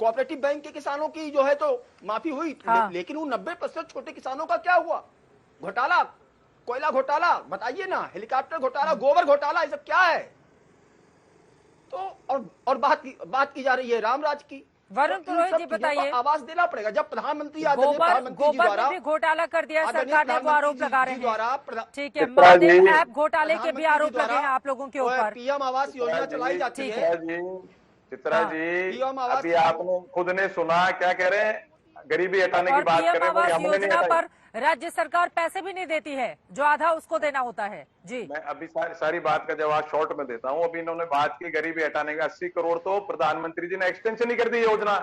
कोऑपरेटिव बैंक के किसानों की जो है तो माफी हुई, लेकिन वो 90% छोटे किसानों का क्या हुआ? घोटाला, कोयला घोटाला, बताइए ना, हेलीकॉप्टर घोटाला, गोबर घोटाला, ये सब क्या है? तो और बात की जा रही है रामराज की। वरुण पुरोहित जी बताइए, आवाज देना पड़ेगा। जब प्रधानमंत्री गोबर भी घोटाला कर दिया सरकार ने, वो आरोप लगा रहे हैं। ठीक है, महादेव ऐप घोटाले के भी आरोप लगे हैं आप लोगों के ऊपर। पीएम आवास योजना चलाई जाती है। चित्रा जी, अभी आपने खुद ने सुना क्या कह रहे हैं, गरीबी हटाने की बात कर रहे हैं। योजना पर राज्य सरकार पैसे भी नहीं देती है, जो आधा उसको देना होता है। जी, मैं अभी सारी बात का जवाब शॉर्ट में देता हूं। अभी इन्होंने बात की गरीबी हटाने का, 80 करोड़ तो प्रधानमंत्री जी ने एक्सटेंशन ही कर दी योजना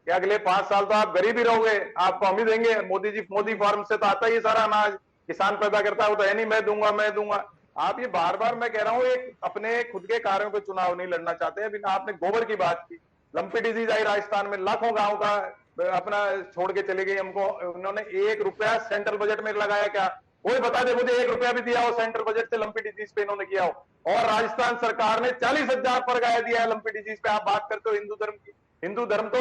कि अगले 5 साल तो आप गरीब ही रहोगे, आपको हम ही देंगे। मोदी फार्म से तो आता ही सारा अनाज, किसान पैदा करता है, वो तो है नहीं मैं दूंगा। आप ये बार बार मैं कह रहा हूँ, एक अपने खुद के कार्यों पे चुनाव नहीं लड़ना चाहते। अभी आपने गोबर की बात की, लंपी डिजीज आई राजस्थान में, लाखों गाँव का अपना छोड़ के चले गई हमको। उन्होंने 1 रुपया सेंट्रल बजट में लगाया क्या? कोई बता दे मुझे 1 रुपया भी दिया हो सेंट्रल बजट से लंपी डिजीज पे इन्होंने किया हो? और राजस्थान सरकार ने 40,000 पर गाया दिया है लंपी डिजीज पे। आप बात करते हो हिंदू धर्म की, हिंदू धर्म तो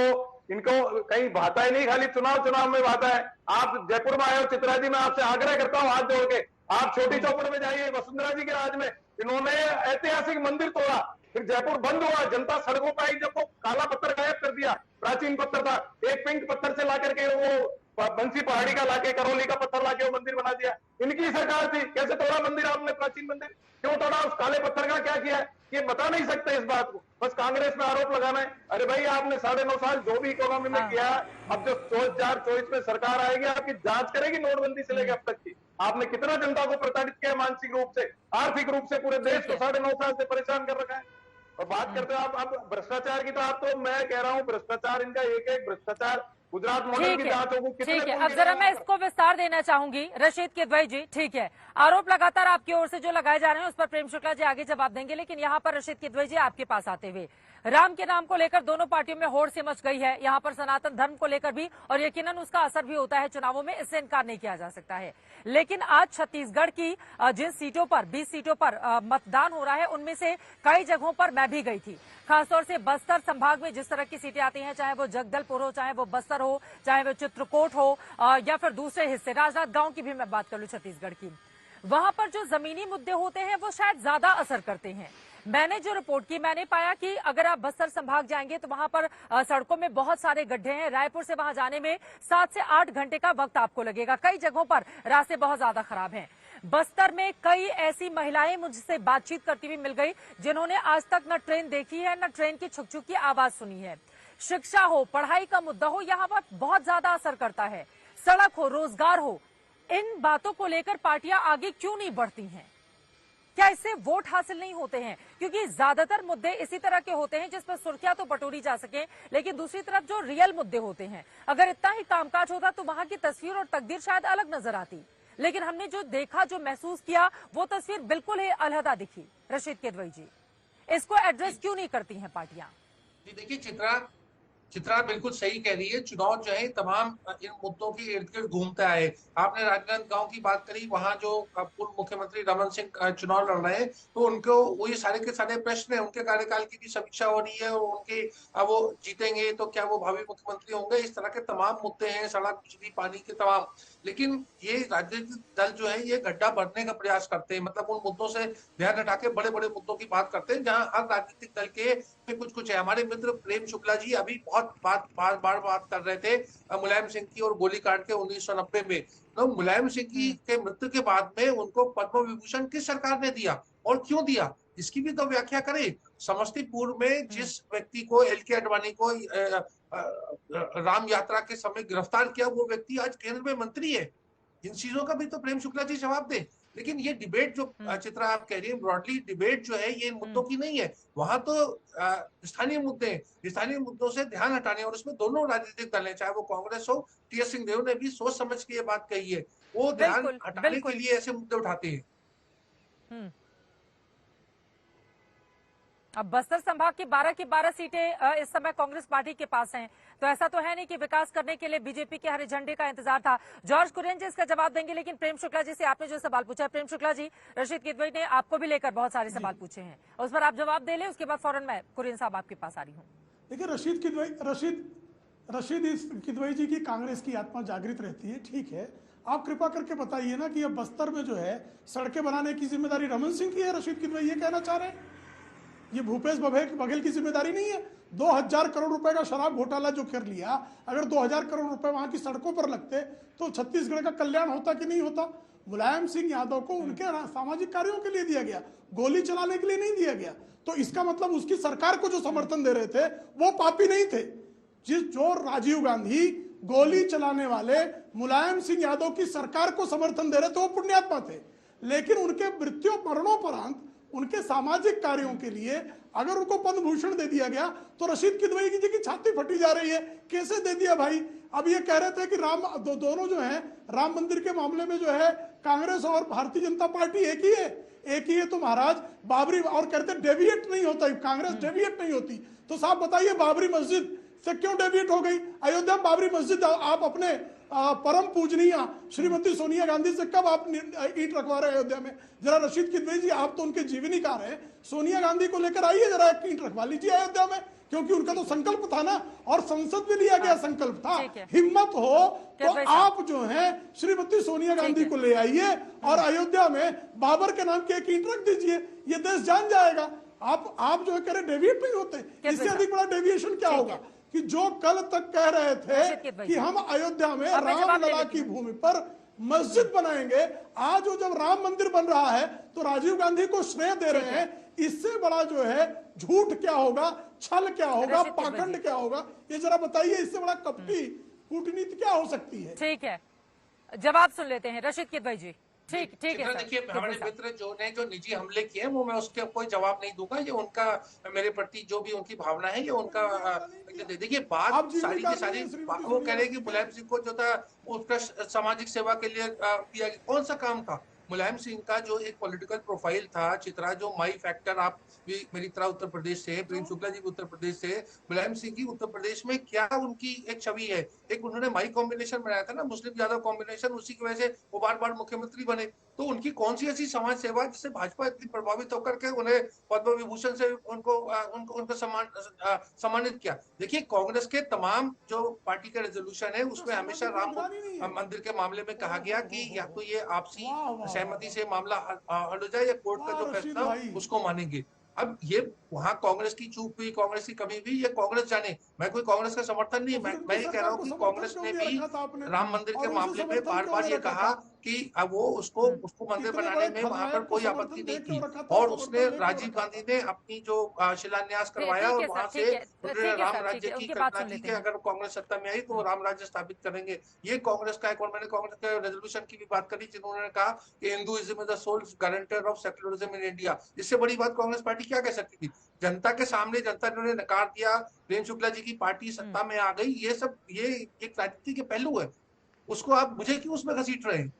इनको कहीं भाता ही नहीं, खाली चुनाव में भाता है। आप जयपुर में आए हो, चित्रा जी, मैं आपसे आग्रह करता हूं हाथ जोड़ के, आप छोटी चौपड़ में जाइए, वसुंधरा जी के राज में इन्होंने ऐतिहासिक मंदिर तोड़ा, फिर जयपुर बंद हुआ, जनता सड़कों पर आई, जब वो काला पत्थर गायब कर दिया, प्राचीन पत्थर था, एक पिंक पत्थर से ला करके वो बंसी पहाड़ी का लाके, करौली का पत्थर लाके वो मंदिर बना दिया। इनकी सरकार थी, कैसे तोड़ा मंदिर आपने, प्राचीन मंदिर क्यों तोड़ा, उस काले पत्थर का क्या किया है, ये बता नहीं सकते इस बात को, बस कांग्रेस में आरोप लगाना है। अरे भाई, आपने 9.5 साल जो भी इकोनॉमी में किया, अब जो 2024 में सरकार आएगी, आपकी जांच करेगी नोटबंदी से लेकर अब तक की, आपने कितना जनता को प्रताड़ित किया, मानसिक रूप से, आर्थिक रूप से, पूरे देश को 9.5 साल से परेशान कर रखा है। और बात करते हो आप भ्रष्टाचार की, तो आप तो, मैं कह रहा हूँ भ्रष्टाचार, इनका एक भ्रष्टाचार गुजरात मॉडल की जांच होगी, ठीक है। अब जरा मैं इसको विस्तार देना चाहूंगी रशीद किदवई जी। ठीक है, आरोप लगातार आपकी ओर से जो लगाए जा रहे हैं उस पर प्रेम शुक्ला जी आगे जवाब देंगे, लेकिन यहाँ पर रशीद किदवई जी आपके पास आते हुए, राम के नाम को लेकर दोनों पार्टियों में होड़ से मच गई है, यहाँ पर सनातन धर्म को लेकर भी, और यकीनन उसका असर भी होता है चुनावों में, इससे इनकार नहीं किया जा सकता है। लेकिन आज छत्तीसगढ़ की जिन सीटों पर, 20 सीटों पर मतदान हो रहा है, उनमें से कई जगहों पर मैं भी गई थी, खासतौर से बस्तर संभाग में जिस तरह की सीटें आती हैं, चाहे वो जगदलपुर हो, चाहे वो बस्तर हो, चाहे वो चित्रकूट हो, या फिर दूसरे हिस्से राजनांदगांव की भी मैं बात कर लूं छत्तीसगढ़ की, वहां पर जो जमीनी मुद्दे होते हैं वो शायद ज्यादा असर करते हैं। मैंने जो रिपोर्ट की, मैंने पाया कि अगर आप बस्तर संभाग जाएंगे तो वहां पर सड़कों में बहुत सारे गड्ढे हैं, रायपुर से वहां जाने में 7 से 8 घंटे का वक्त आपको लगेगा, कई जगहों पर रास्ते बहुत ज्यादा खराब हैं। बस्तर में कई ऐसी महिलाएं मुझसे बातचीत करती हुई मिल गई जिन्होंने आज तक न ट्रेन देखी है, न ट्रेन की छुक छुक की आवाज सुनी है। शिक्षा हो, पढ़ाई का मुद्दा हो, यहाँ पर बहुत ज्यादा असर करता है, सड़क हो, रोजगार हो, इन बातों को लेकर पार्टियां आगे क्यों नहीं बढ़ती हैं? क्या इससे वोट हासिल नहीं होते हैं? क्योंकि ज्यादातर मुद्दे इसी तरह के होते हैं जिस पर सुर्खियां तो बटोरी जा सके, लेकिन दूसरी तरफ जो रियल मुद्दे होते हैं, अगर इतना ही कामकाज होता तो वहां की तस्वीर और तकदीर शायद अलग नजर आती, लेकिन हमने जो देखा, जो महसूस किया, वो तस्वीर बिल्कुल ही अलहदा दिखी। रशीद किदवई जी, इसको एड्रेस क्यों नहीं करती हैं पार्टियां? जी देखिए, चित्रा बिल्कुल सही कह रही है, चुनाव जो है तमाम इन मुद्दों के इर्द गिर्द घूमता है। आपने राजनांदगांव की बात करी, वहां जो पूर्व मुख्यमंत्री रमन सिंह चुनाव लड़ रहे हैं, तो उनको वो ये सारे के सारे प्रश्न है, उनके कार्यकाल की भी समीक्षा हो रही है, और उनके वो जीतेंगे तो क्या वो भावी मुख्यमंत्री होंगे, इस तरह के तमाम मुद्दे हैं, सड़क, बिजली, पानी के तमाम। लेकिन ये राजनीतिक दल जो है ये गड्ढा भरने का प्रयास करते हैं, मतलब उन मुद्दों से ध्यान हटा के बड़े बड़े मुद्दों की बात करते हैं, जहां हर राजनीतिक दल के कुछ है। हमारे मित्र प्रेम शुक्ला जी अभी बहुत बात कर रहे थे मुलायम सिंह की और गोलीकांड के 1990 में। तो मुलायम सिंह की के मृत्यु के बाद में उनको पद्म विभूषण किस सरकार ने दिया और क्यों दिया, इसकी भी तो व्याख्या करें। समस्तीपुर में जिस व्यक्ति को, एल.के. आडवाणी को राम यात्रा के समय गिरफ्तार किया, वो व्यक्ति आज केंद्र में मंत्री है। इन चीजों का भी तो प्रेम शुक्ला जी जवाब दे। लेकिन ये डिबेट जो चित्रा आप कह रही है, ब्रॉडली डिबेट जो है ये इन मुद्दों की नहीं है, वहां तो स्थानीय मुद्दे हैं, स्थानीय मुद्दों से ध्यान हटाने, और उसमें दोनों राजनीतिक दल हैं, चाहे वो कांग्रेस हो, टी.एस. सिंहदेव ने भी सोच समझ के ये बात कही है, वो ध्यान हटाने के लिए ऐसे मुद्दे उठाते हैं। अब बस्तर संभाग की 12 की 12 सीटें इस समय कांग्रेस पार्टी के पास हैं, तो ऐसा तो है नहीं कि विकास करने के लिए बीजेपी के हरे झंडे का इंतजार था। जॉर्ज कुरियन जी इसका जवाब देंगे, लेकिन प्रेम शुक्ला जी से आपने जो सवाल पूछा है, प्रेम शुक्ला जी, रशीद किदवई ने आपको भी लेकर बहुत सारे सवाल पूछे हैं, उस पर आप जवाब दे ले, उसके बाद फौरन मैं कुरियन साहब आपके पास आ रही हूँ। देखिए, रशीद किदवई जी की कांग्रेस की आत्मा जागृत रहती है, ठीक है। आप कृपा करके बताइए ना कि अब बस्तर में जो है सड़कें बनाने की जिम्मेदारी रमन सिंह की है, रशीद किदवई ये कहना चाह रहे हैं? ये भूपेश बघेल की जिम्मेदारी नहीं है? 2000 करोड़ रुपए का शराब घोटाला जो कर लिया, अगर 2000 करोड़ रुपए वहां की सड़कों पर लगते तो छत्तीसगढ़ का कल्याण होता कि नहीं होता? मुलायम सिंह यादव को उनके सामाजिक कार्यों के लिए दिया गया, गोली चलाने के लिए नहीं दिया गया, तो इसका मतलब उसकी सरकार को जो समर्थन दे रहे थे वो पापी नहीं थे। जो राजीव गांधी गोली चलाने वाले मुलायम सिंह यादव की सरकार को समर्थन दे रहे थे वो पुण्यात्मा थे, लेकिन उनके मृत्यु मरणोपरांत उनके सामाजिक कार्यों के लिए अगर उनको पद्म भूषण दे दिया गया तो रशीद किदवई जी की छाती फटी जा रही है, कैसे दे दिया भाई? अब ये कह रहे थे कि दोनों जो है राम मंदिर के मामले में जो है कांग्रेस और भारतीय जनता पार्टी एक ही है तो महाराज बाबरी, और कहते डेविएट नहीं होता, कांग्रेस डेविएट नहीं होती, तो साहब बताइए बाबरी मस्जिद से क्यों डेविएट हो गई? अयोध्या में बाबरी मस्जिद आप अपने परम पूजनीय श्रीमती सोनिया गांधी से कब आप ईंट रखवा रहे हैं अयोध्या में? जरा रशीद किदवई जी, आप तो उनके जीवनीकार हैं, सोनिया गांधी को लेकर आइए, जरा एक ईंट रखवा लीजिए अयोध्या में, क्योंकि उनका तो संकल्प था ना, और संसद में लिया गया संकल्प था। हिम्मत हो तो आप जो है श्रीमती सोनिया गांधी को ले आइए और अयोध्या में बाबर के नाम की एक ईंट रख दीजिए, ये देश जान जाएगा। आप जो है कह रहे डेविएट नहीं होते, इससे अधिक बड़ा डेविएशन क्या होगा कि जो कल तक कह रहे थे कि हम अयोध्या में रामलला की भूमि पर मस्जिद बनाएंगे, आज वो जब राम मंदिर बन रहा है तो राजीव गांधी को श्रेय दे रहे हैं। इससे बड़ा जो है झूठ क्या होगा, छल क्या होगा, पाखंड क्या होगा, ये जरा बताइए। इससे बड़ा कपटी कूटनीति क्या हो सकती है? ठीक है, जवाब सुन लेते हैं रशीद किदवई जी। ठीक है। देखिए, हमारे मित्र जो निजी हमले किए हैं वो मैं उसके कोई जवाब नहीं दूंगा, ये उनका मेरे प्रति जो भी उनकी भावना है ये उनका। देखिए बात सारी की सारी वो कह रहे हैं कि मुलायम सिंह को जो था उत्कृष्ट सामाजिक सेवा के लिए दिया, कौन सा काम था? मुलायम सिंह का जो एक पॉलिटिकल प्रोफाइल था, चित्रा जो माई फैक्टर, आप भी मेरी तरह उत्तर प्रदेश से, प्रेम शुक्ला जी भी उत्तर प्रदेश से, मुलायम सिंह की उत्तर प्रदेश में क्या उनकी एक छवि है, एक उन्होंने माई कॉम्बिनेशन बनाया था ना, मुस्लिम यादव कॉम्बिनेशन, उसी की वजह से वो बार बार मुख्यमंत्री बने। तो उनकी कौन सी ऐसी समाज सेवा जिससे भाजपा इतनी प्रभावित होकर के उन्हें पद्म विभूषण से उनको सम्मानित किया? देखिए, कांग्रेस के तमाम जो पार्टी के रेजोल्यूशन है उसमें हमेशा राम मंदिर के मामले में कहा गया कि या तो ये आपसी सहमति से मामला हल हो जाए या कोर्ट का जो फैसला उसको मानेंगे। अब ये वहां कांग्रेस की चूक हुई, कांग्रेस की कमी हुई, ये कांग्रेस जाने। मैं कोई कांग्रेस का समर्थन नहीं, मैं ये कह रहा हूँ कि कांग्रेस ने भी राम मंदिर के मामले में बार बार ये कहा कि वो उसको मंदिर बनाने में वहां पर कोई आपत्ति नहीं थी, और उसने राजीव गांधी ने अपनी जो शिलान्यास करवाया और वहां से राम राज्य की कल्पना की कि अगर कांग्रेस सत्ता में आई तो राम राज्य स्थापित करेंगे। ये कांग्रेस का एक, और मैंने कांग्रेस के रेजोल्यूशन की भी बात करी जिन्होंने कहा कि Hinduism is the sole guarantor of secularism in India. इससे बड़ी बात कांग्रेस पार्टी क्या कह सकती थी? जनता के सामने जनता ने नकार दिया, प्रेम शुक्ला जी की पार्टी सत्ता में आ गई, ये सब ये एक राजनीति के पहलू है, उसको आप मुझे क्यों उसमें घसीट रहे हैं?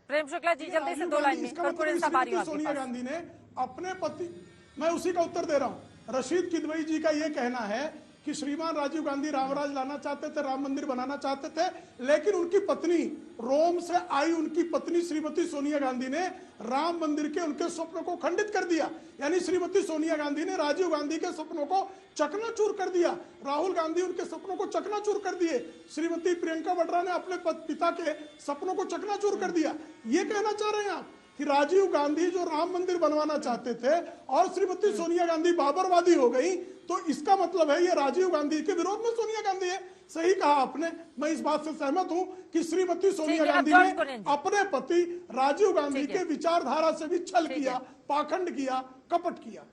प्रेम शुक्ला जी जल्दी से 2 लाइन में। सोनिया गांधी ने अपने पति, मैं उसी का उत्तर दे रहा हूं, रशीद किदवई जी का यह कहना है कि श्रीमान राजीव गांधी रामराज लाना चाहते थे, राम मंदिर बनाना चाहते थे, लेकिन उनकी पत्नी, रोम से आई उनकी पत्नी श्रीमती सोनिया गांधी ने राम मंदिर के उनके स्वप्नों को खंडित कर दिया। यानी श्रीमती सोनिया गांधी ने राजीव गांधी के सपनों को चकनाचूर कर दिया, राहुल गांधी उनके सपनों को चकनाचूर कर दिए, श्रीमती प्रियंका वाड्रा ने अपने पिता के सपनों को चकनाचूर कर दिया। ये कहना चाह रहे हैं आप कि राजीव गांधी जो राम मंदिर बनवाना चाहते थे और श्रीमती सोनिया गांधी बाबरवादी हो गई, तो इसका मतलब है ये राजीव गांधी के विरोध में सोनिया गांधी है। सही कहा आपने, मैं इस बात से सहमत हूं कि श्रीमती सोनिया गांधी ने अपने पति राजीव गांधी के विचारधारा से भी छल किया, पाखंड किया, कपट किया।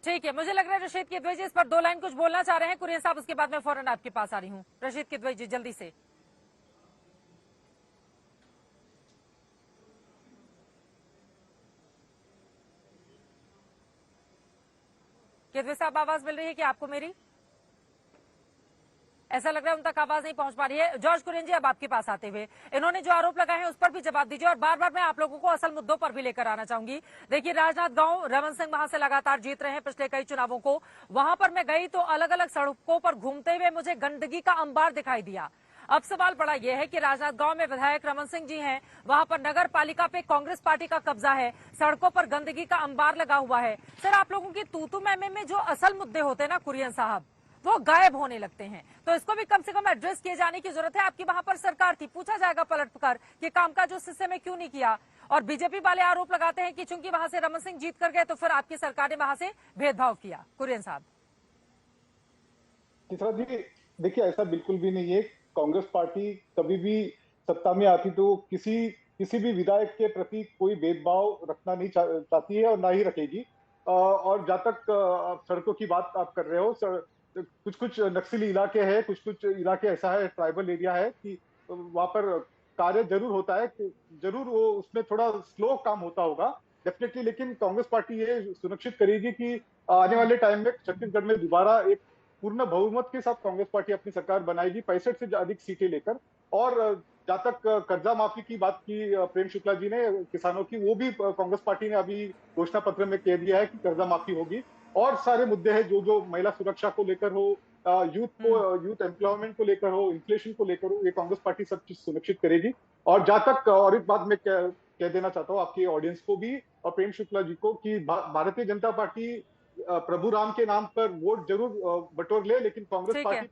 ठीक है, मुझे लग रहा है रशीद किदवई जी इस पर 2 लाइन कुछ बोलना चाह रहे हैं। कुरियन साहब, उसके बाद मैं फौरन आपके पास आ रही हूँ। रशीद किदवई जी जल्दी से। किदवई साहब, आवाज मिल रही है कि आपको मेरी? ऐसा लग रहा है उन तक आवाज नहीं पहुंच पा रही है। जॉर्ज कुरियन जी, अब आपके पास आते हुए इन्होंने जो आरोप लगाए हैं उस पर भी जवाब दीजिए, और बार बार मैं आप लोगों को असल मुद्दों पर भी लेकर आना चाहूंगी। देखिए, राजनांदगांव, रमन सिंह वहां से लगातार जीत रहे हैं पिछले कई चुनावों को। वहां पर मैं गई तो अलग अलग सड़कों पर घूमते हुए मुझे गंदगी का अंबार दिखाई दिया। अब सवाल बड़ा यह है कि राजनांदगांव में विधायक रमन सिंह जी हैं, वहां पर नगर पालिका पे कांग्रेस पार्टी का कब्जा है, सड़कों पर गंदगी का अंबार लगा हुआ है। सर, आप लोगों की तू मैमे में जो असल मुद्दे होते हैं ना कुरियन साहब, वो गायब होने लगते हैं। तो इसको भी कम से कम एड्रेस किए जाने की जरूरत है। आपकी वहां पर सरकार थी, पूछा जाएगा पलट कर कि कामकाज उस हिस्से में क्यों नहीं किया। और बीजेपी वाले आरोप लगाते हैं कि चूंकि वहां से रमन सिंह जीत कर गए तो फिर आपकी सरकार ने वहां से भेदभाव किया। कुरियन साहब जी, देखिए, ऐसा बिल्कुल भी नहीं है। कांग्रेस पार्टी कभी भी सत्ता में आती तो किसी भी विधायक के प्रति कोई भेदभाव रखना नहीं चाहती है और ना ही रखेगी। और जहां तक सड़कों की बात आप कर रहे हो, कुछ नक्सली इलाके हैं, कुछ इलाके ऐसा है, ट्राइबल एरिया है कि वहां पर कार्य जरूर होता है, जरूर वो उसमें थोड़ा स्लो काम होता होगा डेफिनेटली, लेकिन कांग्रेस पार्टी ये सुनिश्चित करेगी कि आने वाले टाइम में छत्तीसगढ़ में दोबारा एक पूर्ण बहुमत के साथ कांग्रेस पार्टी अपनी सरकार बनाएगी, 65 से अधिक सीटें लेकर। और जहां तक कर्जा माफी की बात की प्रेम शुक्ला जी ने किसानों की, वो भी कांग्रेस पार्टी ने अभी घोषणा पत्र में कह दिया है कि कर्जा माफी होगी। और सारे मुद्दे हैं जो महिला सुरक्षा को लेकर हो, यूथ एम्प्लॉयमेंट को लेकर हो, इन्फ्लेशन को लेकर हो, ये कांग्रेस पार्टी सब चीज सुनिश्चित करेगी। और जहां तक और एक बात मैं कह देना चाहता हूँ आपकी ऑडियंस को भी और प्रेम शुक्ला जी को कि भारतीय जनता पार्टी प्रभु राम के नाम पर वोट जरूर बटोर ले, लेकिन कांग्रेस पार्टी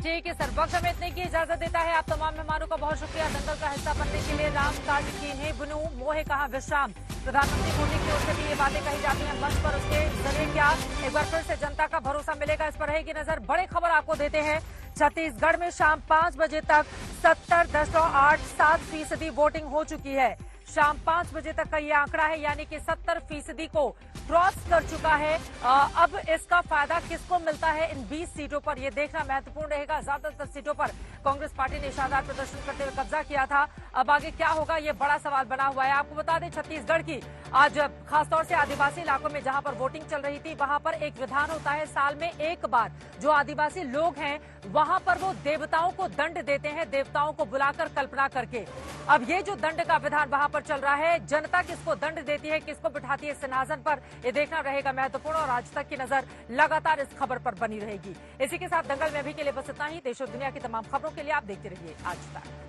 ठीक है सर, वक्त हमें इतने की इजाजत देता है। आप तमाम मेहमानों का बहुत शुक्रिया दंगल का हिस्सा बनने के लिए। राम काज कीन्हे बुनू मोहे कहा विश्राम, प्रधानमंत्री मोदी की ओर से भी ये बातें कही जाती हैं मंच पर, उसके जरिए क्या एक बार फिर से जनता का भरोसा मिलेगा, इस पर रहेगी नजर। बड़ी खबर आपको देते हैं, छत्तीसगढ़ में शाम 5 बजे तक 70.87% वोटिंग हो चुकी है। शाम 5 बजे तक का ये आंकड़ा है, यानी कि 70% को क्रॉस कर चुका है। अब इसका फायदा किसको मिलता है इन 20 सीटों पर, यह देखना महत्वपूर्ण रहेगा। ज्यादातर सीटों पर कांग्रेस पार्टी ने शानदार प्रदर्शन करते हुए कब्जा किया था। अब आगे क्या होगा, ये बड़ा सवाल बना हुआ है। आपको बता दें, छत्तीसगढ़ की आज खासतौर से आदिवासी इलाकों में जहां पर वोटिंग चल रही थी, वहां पर एक विधान होता है साल में एक बार, जो आदिवासी लोग हैं वहां पर वो देवताओं को दंड देते हैं, देवताओं को बुलाकर कल्पना करके। अब ये जो दंड का विधान वहां पर चल रहा है, जनता किसको दंड देती है, किसको बिठाती है सिंहासन पर, ये देखना रहेगा महत्वपूर्ण। और आज तक की नजर लगातार इस खबर पर बनी रहेगी। इसी के साथ दंगल में अभी के लिए बस इतना ही। देश और दुनिया की तमाम खबरों के लिए आप देखते रहिए आज तक।